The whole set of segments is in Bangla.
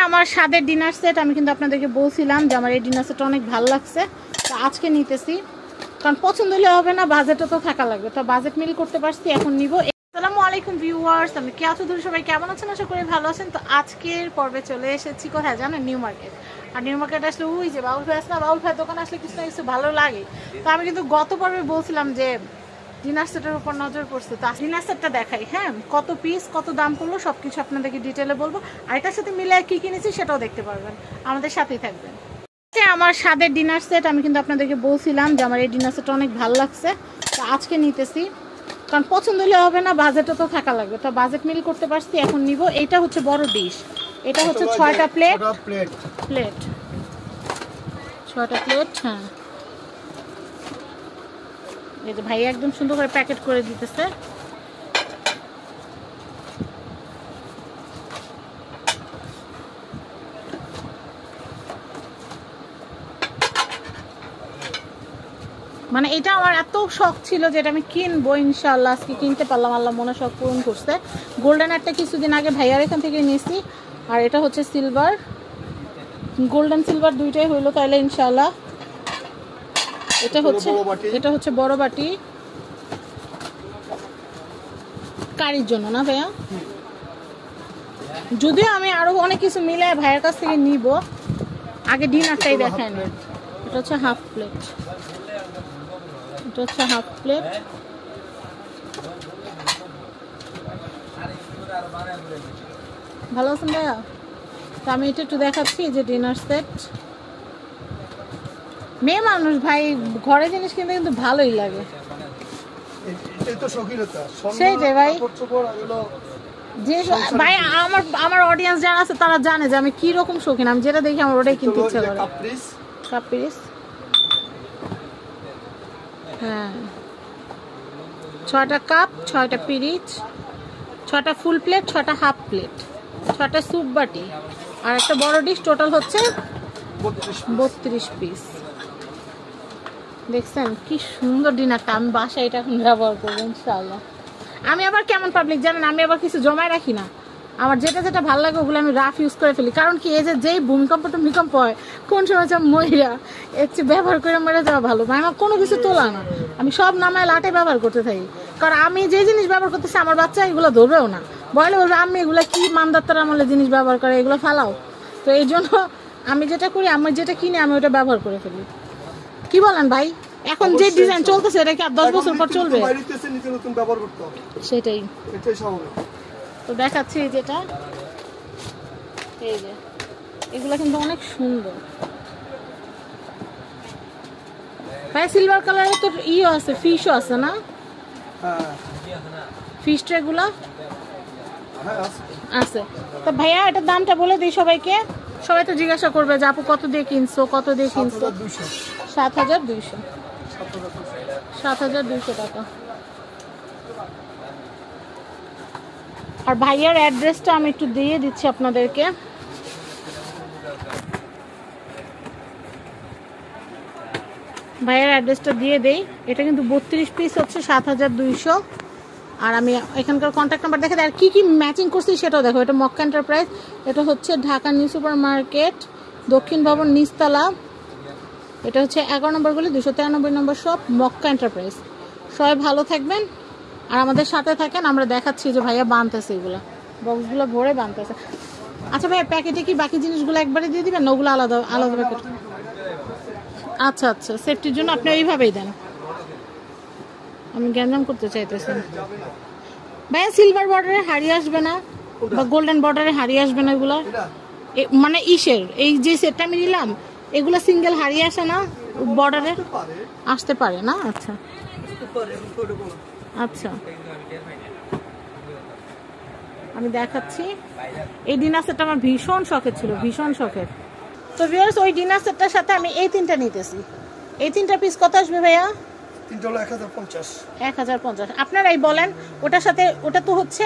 আমার স্বাদের ডিনার সেট আমি কিন্তু আপনাদেরকে বলছিলাম যে আমার এই ডিনার সেটটা অনেক ভালো লাগছে, তো আজকে নিতেছি। কারণ পছন্দ হলে হবে না, বাজেটও তো থাকা লাগবে, তো বাজেট মিল করতে পারছি, এখন নিব। আসসালামু আলাইকুম ভিউয়ার্স, আমি কে আছো দূরে সবাই কেমন আছেন? আশা করি ভালো আছেন। তো আজকের পর্বে চলে এসেছি কোথায় জানেন? New Market. আর নিউ মার্কেট আসলে ওই যে বাউল ভাই আসলে বাউল ভাই দোকানে আসলে কিছু না কিছু ভালো লাগে। তো আমি কিন্তু গত পর্বে বলছিলাম যে ডিনার সেটের উপর নজর পড়ছে, তো ডিনার সেটটা দেখাই। হ্যাঁ, কত পিস, কত দাম পড়লো সবকিছু আপনাদেরকে ডিটেলে বলবো। আর এটার সাথে মিলে কি কিনেছি সেটাও দেখতে পারবেন, আমাদের সাথেই থাকবেন। আমার স্বাদের ডিনার সেট আমি কিন্তু আপনাদেরকে বলছিলাম যে আমার এই ডিনার সেটটা অনেক ভালো লাগছে, তো আজকে নিতেছি। কারণ পছন্দ হলে হবে না, বাজেটও তো থাকা লাগবে, তো বাজেট মিল করতে পারছি, এখন নিব। এইটা হচ্ছে বড় ডিশ, এটা হচ্ছে 6টা প্লেট। 6টা প্লেট। হ্যাঁ, এই যে ভাই একদম সুন্দর করে প্যাকেট করে দিতেছে। মানে এটা আমার এত শখ ছিল যে এটা আমি কিনবো, ইনশাআল্লাহ আজকে কিনতে পারলাম, আল্লাহ মনে শখ পূরণ করছে। গোল্ডেন একটা কিছুদিন আগে ভাইয়ার এখান থেকে নিয়েছি, আর এটা হচ্ছে সিলভার, গোল্ডেন সিলভার দুইটাই হইলো তাইলে ইনশাআল্লাহ। এটা হচ্ছে বড় বাটি কারির জন্য না ভাইয়া? যদিও আমি আরো অনেক কিছু মিলে ভাইয়ের কাছ থেকে নিব, আগে ডিনারটাই দেখায় না। এটা হচ্ছে হাফ প্লেট, এটা হচ্ছে হাফ প্লেট। ভালো আছেন ভাইয়া? তো আমি এটা একটু দেখাচ্ছি যে ডিনার সেট। মেয়ে মানুষ ভাই, ঘরে জিনিস কিনতে কিন্তু ভালোই লাগে। সেইটাই ভাই, ভাই আমার অডিয়েন্স যারা আছে তারা জানে যে আমি কি রকম শৌখিন, আমি যেটা দেখি আমার ওটাই কিনতে ইচ্ছা করে। কাপ্রিস, হ্যাঁ, 6টা কাপ, 6টা পিরিচ, 6টা ফুল প্লেট, 6টা হাফ প্লেট, 6টা স্যুপ বাটি, আর একটা বড় ডিশ। টোটাল হচ্ছে 32 পিস। দেখছেন কি সুন্দর ডিনারটা? আমি বাসায় এটা এখন ব্যবহার করবো ইনশাআল্লাহ। আমি আবার কেমন পাবলিক জানেন, আমি আবার কিছু জমায় রাখি না, আমার যেটা যেটা ভালো লাগে ওগুলো আমি রাফ ইউজ করে ফেলি। কারণ কি, এই যে যেই ভূমিকম্প টুমিকম্প হয় কোন সময় মহিলা এর চেয়ে ব্যবহার করে মেরে যাওয়া ভালো। ভাই আমার কোনো কিছু তোলা না, আমি সব নামায় লাটে ব্যবহার করতে থাকি। কারণ আমি যে জিনিস ব্যবহার করতেছি আমার বাচ্চা এগুলো ধরবেও না, বলে বলবে আমি এগুলো কি মানদাত্তার আমলে জিনিস ব্যবহার করে, এগুলো ফালাও। তো এই জন্য আমি যেটা করি, আমি যেটা কিনে আমি ওটা ব্যবহার করে ফেলি। কি বলেন ভাই? এখন যে ডিজাইন চলতেছে এটা কি আর 10 বছর পর চলবে? সেটাই তো দেখাচ্ছি। যেটা এই যে এগুলা কিন্তু অনেক সুন্দর ভাই। সিলভার কালারের তো ইও আছে, ফিশও আছে না? ফিশ ট্রে গুলা আছে। তো ভাইয়া এটার দামটা বলে দিই সবাইকে, সবাই তো জিজ্ঞাসা করবে যে আপু কত দিয়ে কিনছো, কত দিয়ে কিনছো? 7200 টাকা। আর ভাইয়ার অ্যাড্রেসটা আমি একটু দিয়ে দিচ্ছি আপনাদেরকে। ভাইয়ার অ্যাড্রেসটা দিয়ে দেই। এটা কিন্তু 32 পিস হচ্ছে 7200। আর আমি এখানকার কন্ট্যাক্ট নাম্বার দেখে দিই। আর কি কি ম্যাচিং করছি সেটাও দেখো। এটা মক্কা এন্টারপ্রাইজ, এটা হচ্ছে ঢাকা নিউ সুপার মার্কেট, দক্ষিণ ভবন নিচতলা। এটা হচ্ছে 11 নম্বর গলি 293 নম্বর শপ, মক্কা এন্টারপ্রাইজ। সবাই ভালো থাকবেন আর আমাদের সাথে থাকেন। আমরা দেখাচ্ছি যে ভাইয়া বানতেছে, এগুলো বক্সগুলো ভরে বানতেছে। আচ্ছা ভাইয়া, প্যাকেটে কি বাকি জিনিসগুলো একবারে দিয়ে দিবেন না ওগুলো আলাদা আলাদা প্যাকেট? আচ্ছা আচ্ছা, সেফটির জন্য আপনি এইভাবেই দেন। আমি গ্যাঞ্জাম করতে চাইতেছি ভাইয়া। সিলভার বর্ডারে হারিয়ে আসবে না বা গোল্ডেন বর্ডারে হারিয়ে আসবে না এগুলো? মানে ইসের এই যে সেটটা আমি নিলাম এগুলো সিঙ্গেল হারিয়ে আসে না? বর্ডারে আসতে পারে না? আচ্ছা আচ্ছা, আমি দেখাচ্ছি। এই ডিনার সেটটা আমার ভীষণ শখের ছিল, ভীষণ শখের। তো ভিউয়ার্স, ওই ডিনার সেটটার সাথে আমি এই 3টা নিতেছি। এই 3টা পিস কত আসবে ভাইয়া? 1050। আপনারাই বলেন। ওটার সাথে ওটা তো হচ্ছে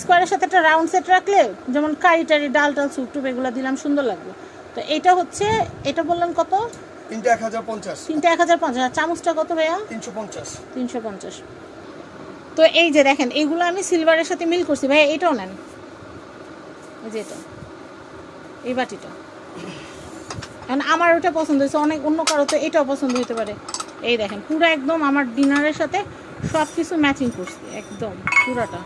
স্কোয়ারের সাথে একটা রাউন্ড সেট রাখলে, যেমন কারি টারি ডাল টাল স্যুপ টুপ এগুলো দিলাম সুন্দর লাগবে। তো এটা হচ্ছে, এটা বললেন কত? 3টা 1050। 3টা 1050। আর চামচটা কত ভাইয়া? 350। তো এই যে দেখেন, এইগুলো আমি সিলভারের সাথে মিল করছি ভাইয়া। এটাও নেন, এই যে এটা এই বাটিটা, কারণ আমার ওটা পছন্দ হয়েছে, অনেক অন্য কারো তো এটাও পছন্দ হতে পারে। এই দেখেন পুরো একদম আমার ডিনারের সাথে সব কিছু ম্যাচিং করছি একদম পুরাটা।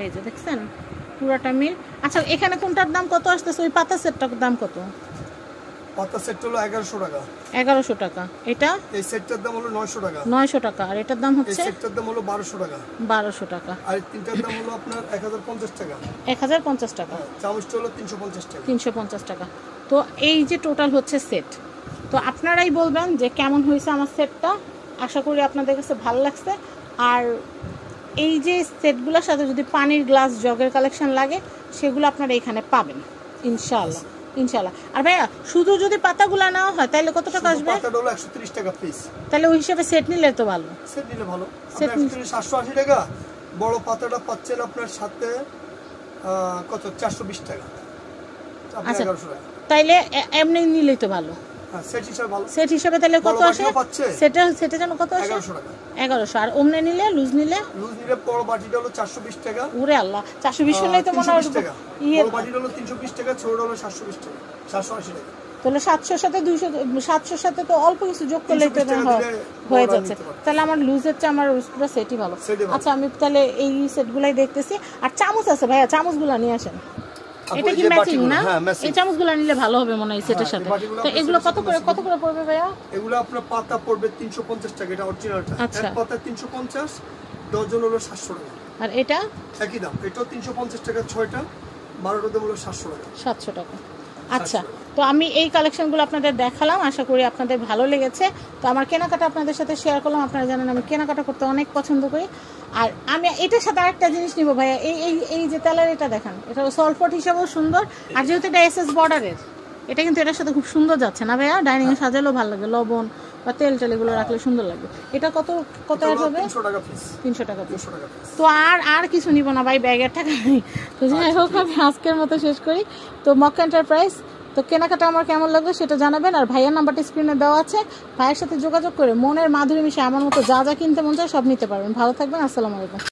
এই যে দেখছেন পুরাটা মিল। আচ্ছা এখানে কোনটার দাম কত আসতেছে? ওই পাতা সেটটার দাম কত? পাতা সেট হলো 1100 টাকা। 1100 টাকা। এটা এই সেটটার দাম হলো 900 টাকা। 900 টাকা। আর এটার দাম এই হচ্ছে সেটটার দাম হলো 1200 টাকা। 1200 টাকা। আর তিনটার দাম হলো আপনার 1050 টাকা। 1050 টাকা। চামচটা হলো 350 টাকা। 350 টাকা। তো এই যে টোটাল হচ্ছে সেট। তো আপনারাই বলবেন যে কেমন হয়েছে আমার সেটটা। আশা করি আপনাদের কাছে ভালো লাগছে। আর এই যে সেটগুলোর সাথে যদি পানির গ্লাস জগের কালেকশন লাগে সেগুলো আপনারা এখানে পাবেন ইনশাআল্লাহ। ইনশাআল্লাহ। আর ভাইয়া শুধু যদি পাতাগুলো নেওয়া হয় তাহলে কত টাকা আসবে? পাতাটা হলো 130 টাকা পিস। তাহলে ওই হিসাবে সেট নিলে তো ভালো। সেট নিলে ভালো। সেট নিলে 780 টাকা। বড় পাতাটা পাচ্ছেন আপনার সাথে কত 420 টাকা। আচ্ছা তাইলে এমনি নিলেই তো ভালো। সেট হিসাবে ভালো। সেট হিসাবে তাহলে কত আসে? সেটা যেন কত আসে? 1100 টাকা। 1100। আর ওমনে নিলে লুজ নিলে বড় বাটিটা হলো 420 টাকা। ওরে আল্লাহ 420 হলেই তো মনে হয় বড় বাটিটা হলো 320 টাকা, ছোটটা হলো 720 টাকা, 780 টাকা। তাহলে 700 সাথে 200, 700 সাথে তো অল্প কিছু যোগ করলে তো হয়ে যাচ্ছে। তাহলে আমার লুজের চেয়ে আমার পুরো সেটই ভালো। আচ্ছা আমি তাহলে এই সেটগুলাই দেখতেছি। আর চামচ আছে ভাইয়া, চামচগুলো নিয়ে আসেন। এটা কি ম্যাচিং না? এই চামচগুলো নিলে ভালো হবে মনে হয় সেটের সাথে। তো এগুলো কত করে পড়বে ভাইয়া? এগুলো আপনার পাতা পড়বে 350 টাকা, এটা অরিজিনালটা। আচ্ছা এক পাতা 350, ডজন হলো 700 টাকা। আর এটা একই দাম, এটাও 350 টাকা 6টা, 12টা দাম হলো 700 টাকা। 700 টাকা। আচ্ছা তো আমি এই কালেকশনগুলো আপনাদের দেখালাম, আশা করি আপনাদের ভালো লেগেছে। তো আমার কেনাকাটা আপনাদের সাথে শেয়ার করলাম। আপনারা জানেন আমি কেনাকাটা করতে অনেক পছন্দ করি। আর আমি এটার সাথে আরেকটা জিনিস নিব ভাইয়া, এই যে তেলের এটা দেখেন, এটা সলফট হিসাবেও সুন্দর। আর যেহেতু এটা এসএস বর্ডারের, এটা কিন্তু এটার সাথে খুব সুন্দর যাচ্ছে না ভাইয়া? ডাইনিং এ সাজালেও ভালো লাগবে, লবণ বা তেল এগুলো রাখলে সুন্দর লাগবে। এটা কত হবে? 300 টাকা পিস। 300 টাকা পিস। তো আর কিছু নিব না ভাই, ব্যাগের টাকা নেই। তো যাই হোক আমি আজকের মতো শেষ করি। তো মক্কা এন্টারপ্রাইজ, তো কেনাকাটা আমার কেমন লাগবে সেটা জানাবেন। আর ভাইয়ার নাম্বারটা স্ক্রিনে দেওয়া আছে, ভাইয়ের সাথে যোগাযোগ করে মনের মাধুরী মিশে আমার মতো যা যা কিনতে মন চায় সব নিতে পারবেন। ভালো থাকবেন, আসসালামু আলাইকুম।